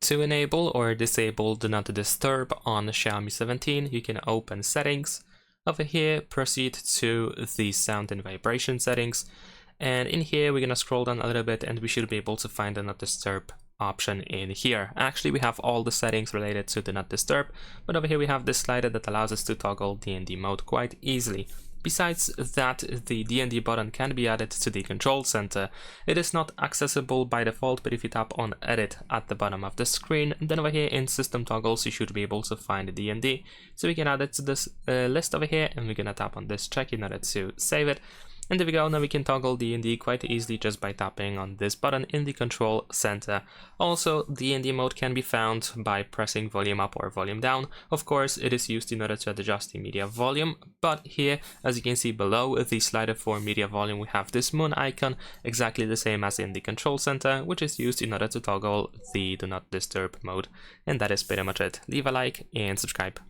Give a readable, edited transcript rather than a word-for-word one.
To enable or disable Do Not Disturb on Xiaomi 17, you can open Settings. Over here, proceed to the Sound and Vibration settings, and in here we're gonna scroll down a little bit and we should be able to find the Not Disturb option in here. Actually, we have all the settings related to Do Not Disturb, but over here we have this slider that allows us to toggle DND mode quite easily. Besides that, the DND button can be added to the control center. It is not accessible by default, but if you tap on Edit at the bottom of the screen, then over here in System Toggles, you should be able to find the DND. So we can add it to this list over here, and we're gonna tap on this check in order to save it. And there we go, now we can toggle DND quite easily just by tapping on this button in the control center. Also, DND mode can be found by pressing volume up or volume down. Of course, it is used in order to adjust the media volume, but here, as you can see below the slider for media volume, we have this moon icon, exactly the same as in the control center, which is used in order to toggle the Do Not Disturb mode. And that is pretty much it. Leave a like and subscribe.